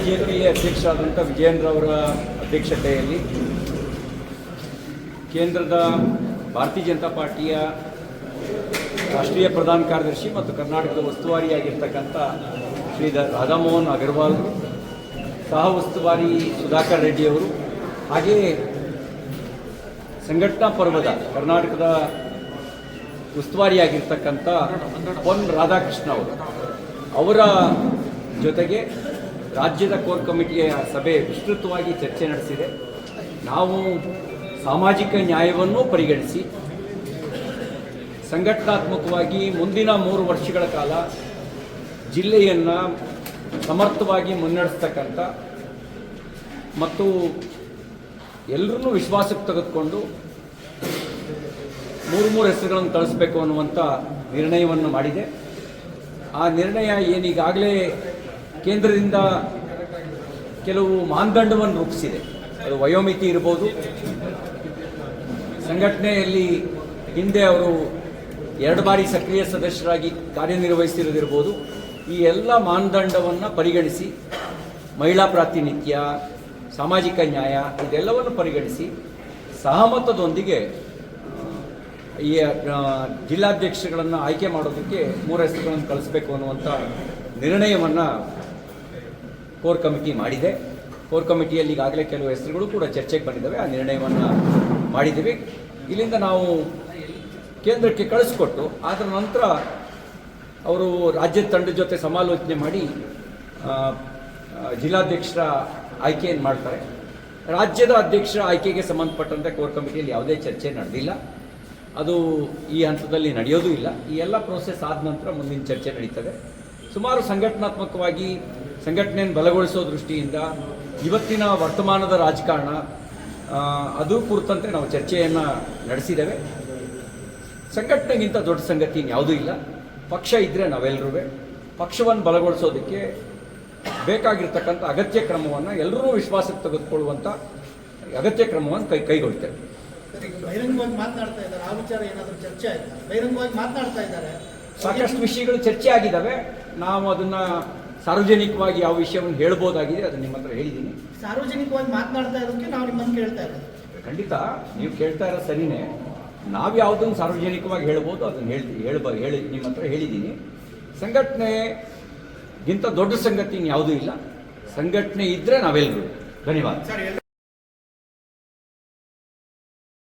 ಬಿಜೆಪಿಯ ಅಧ್ಯಕ್ಷರಾದಂಥ ವಿಜಯೇಂದ್ರ ಅವರ ಅಧ್ಯಕ್ಷತೆಯಲ್ಲಿ ಕೇಂದ್ರದ ಭಾರತೀಯ ಜನತಾ ಪಾರ್ಟಿಯ ರಾಷ್ಟ್ರೀಯ ಪ್ರಧಾನ ಕಾರ್ಯದರ್ಶಿ ಮತ್ತು ಕರ್ನಾಟಕದ ಉಸ್ತುವಾರಿಯಾಗಿರ್ತಕ್ಕಂಥ ಶ್ರೀ ರಾಧಾಮೋಹನ್ ಅಗರ್ವಾಲ್, ಸಹ ಉಸ್ತುವಾರಿ ಸುಧಾಕರ್ ರೆಡ್ಡಿ ಅವರು, ಹಾಗೆಯೇ ಸಂಘಟನಾ ಪರ್ವದ ಕರ್ನಾಟಕದ ಉಸ್ತುವಾರಿಯಾಗಿರ್ತಕ್ಕಂಥ ಪೊನ್ ರಾಧಾಕೃಷ್ಣ ಅವರ ಜೊತೆಗೆ ರಾಜ್ಯದ ಕೋರ್ ಕಮಿಟಿಯ ಸಭೆ ವಿಸ್ತೃತವಾಗಿ ಚರ್ಚೆ ನಡೆಸಿದೆ. ನಾವು ಸಾಮಾಜಿಕ ನ್ಯಾಯವನ್ನು ಪರಿಗಣಿಸಿ ಸಂಘಟನಾತ್ಮಕವಾಗಿ ಮುಂದಿನ 3 ವರ್ಷಗಳ ಕಾಲ ಜಿಲ್ಲೆಯನ್ನು ಸಮರ್ಥವಾಗಿ ಮುನ್ನಡೆಸ್ತಕ್ಕಂಥ ಮತ್ತು ಎಲ್ಲರನ್ನೂ ವಿಶ್ವಾಸಕ್ಕೆ ತೆಗೆದುಕೊಂಡು 3 ಹೆಸರುಗಳನ್ನು ಕಳಿಸಬೇಕು ಅನ್ನುವಂಥ ನಿರ್ಣಯವನ್ನು ಮಾಡಿದೆ. ಆ ನಿರ್ಣಯ ಏನೀಗಾಗಲೇ ಕೇಂದ್ರದಿಂದ ಕೆಲವು ಮಾನದಂಡವನ್ನು ರೂಪಿಸಿದೆ. ಅದು ವಯೋಮಿತಿ ಇರ್ಬೋದು, ಸಂಘಟನೆಯಲ್ಲಿ ಹಿಂದೆ ಅವರು 2 ಬಾರಿ ಸಕ್ರಿಯ ಸದಸ್ಯರಾಗಿ ಕಾರ್ಯನಿರ್ವಹಿಸಿರೋದಿರ್ಬೋದು. ಈ ಎಲ್ಲ ಮಾನದಂಡವನ್ನು ಪರಿಗಣಿಸಿ ಮಹಿಳಾ ಪ್ರಾತಿನಿಧ್ಯ, ಸಾಮಾಜಿಕ ನ್ಯಾಯ ಇದೆಲ್ಲವನ್ನು ಪರಿಗಣಿಸಿ ಸಹಮತದೊಂದಿಗೆ ಈ ಜಿಲ್ಲಾಧ್ಯಕ್ಷಗಳನ್ನು ಆಯ್ಕೆ ಮಾಡೋದಕ್ಕೆ 3 ಹೆಸರುಗಳನ್ನು ಕಳಿಸಬೇಕು ಅನ್ನುವಂಥ ನಿರ್ಣಯವನ್ನು ಕೋರ್ ಕಮಿಟಿ ಮಾಡಿದೆ. ಕೋರ್ ಕಮಿಟಿಯಲ್ಲಿ ಈಗಾಗಲೇ ಕೆಲವು ಹೆಸರುಗಳು ಕೂಡ ಚರ್ಚೆಗೆ ಬಂದಿದ್ದಾವೆ. ಆ ನಿರ್ಣಯವನ್ನು ಮಾಡಿದ್ದೀವಿ. ಇಲ್ಲಿಂದ ನಾವು ಕೇಂದ್ರಕ್ಕೆ ಕಳಿಸ್ಕೊಟ್ಟು ಅದರ ನಂತರ ಅವರು ರಾಜ್ಯದ ತಂಡದ ಜೊತೆ ಸಮಾಲೋಚನೆ ಮಾಡಿ ಜಿಲ್ಲಾಧ್ಯಕ್ಷರ ಆಯ್ಕೆಯನ್ನು ಮಾಡ್ತಾರೆ. ರಾಜ್ಯದ ಅಧ್ಯಕ್ಷರ ಆಯ್ಕೆಗೆ ಸಂಬಂಧಪಟ್ಟಂತೆ ಕೋರ್ ಕಮಿಟಿಯಲ್ಲಿ ಯಾವುದೇ ಚರ್ಚೆ ನಡೆದಿಲ್ಲ. ಅದು ಈ ಹಂತದಲ್ಲಿ ನಡೆಯೋದು ಇಲ್ಲ. ಈ ಎಲ್ಲ ಪ್ರೋಸೆಸ್ ಆದ ನಂತರ ಮುಂದಿನ ಚರ್ಚೆ ನಡೀತದೆ. ಸುಮಾರು ಸಂಘಟನಾತ್ಮಕವಾಗಿ ಸಂಘಟನೆಯನ್ನು ಬಲಗೊಳಿಸೋ ದೃಷ್ಟಿಯಿಂದ ಇವತ್ತಿನ ವರ್ತಮಾನದ ರಾಜಕಾರಣ ಅದು ಕುರಿತಂತೆ ನಾವು ಚರ್ಚೆಯನ್ನು ನಡೆಸಿದ್ದೇವೆ. ಸಂಘಟನೆಗಿಂತ ದೊಡ್ಡ ಸಂಗತಿ ಯಾವುದೂ ಇಲ್ಲ. ಪಕ್ಷ ಇದ್ದರೆ ನಾವೆಲ್ಲರೂ ಪಕ್ಷವನ್ನು ಬಲಗೊಳಿಸೋದಕ್ಕೆ ಬೇಕಾಗಿರ್ತಕ್ಕಂಥ ಅಗತ್ಯ ಕ್ರಮವನ್ನು ಎಲ್ಲರೂ ವಿಶ್ವಾಸಕ್ಕೆ ತೆಗೆದುಕೊಳ್ಳುವಂಥ ಅಗತ್ಯ ಕ್ರಮವನ್ನು ಕೈಗೊಳ್ತೇವೆ. ಬಹಿರಂಗವಾಗಿ ಮಾತನಾಡ್ತಾ ಇದ್ದಾರೆ. ಆ ವಿಚಾರ ಏನಾದರೂ ಚರ್ಚೆ ಆಯ್ತಾ? ಬಹಿರಂಗವಾಗಿ ಮಾತನಾಡ್ತಾ ಇದ್ದಾರೆ. ಸಾಕಷ್ಟು ವಿಷಯಗಳು ಚರ್ಚೆ ಆಗಿದ್ದಾವೆ. ನಾವು ಅದನ್ನು ಸಾರ್ವಜನಿಕವಾಗಿ ಯಾವ ವಿಷಯವನ್ನು ಹೇಳ್ಬೋದಾಗಿದೆ ಅದನ್ನು ನಿಮ್ಮ ಹತ್ರ ಹೇಳಿದ್ದೀನಿ. ಸಾರ್ವಜನಿಕವಾಗಿ ಮಾತನಾಡ್ತಾ ಇರೋದಕ್ಕೆ ನಾವು ನಿಮ್ಮನ್ನು ಕೇಳ್ತಾ ಇರೋದು. ಖಂಡಿತ ನೀವು ಕೇಳ್ತಾ ಇರೋ ಸರಿನೇ. ನಾವು ಯಾವುದನ್ನು ಸಾರ್ವಜನಿಕವಾಗಿ ಹೇಳ್ಬೋದು ಅದನ್ನು ಹೇಳಿ ನಿಮ್ಮ ಹತ್ರ ಹೇಳಿದ್ದೀನಿ. ಸಂಘಟನೆಗಿಂತ ದೊಡ್ಡ ಸಂಗತಿ ಯಾವುದೂ ಇಲ್ಲ. ಸಂಘಟನೆ ಇದ್ದರೆ ನಾವೆಲ್ಲರೂ. ಧನ್ಯವಾದ.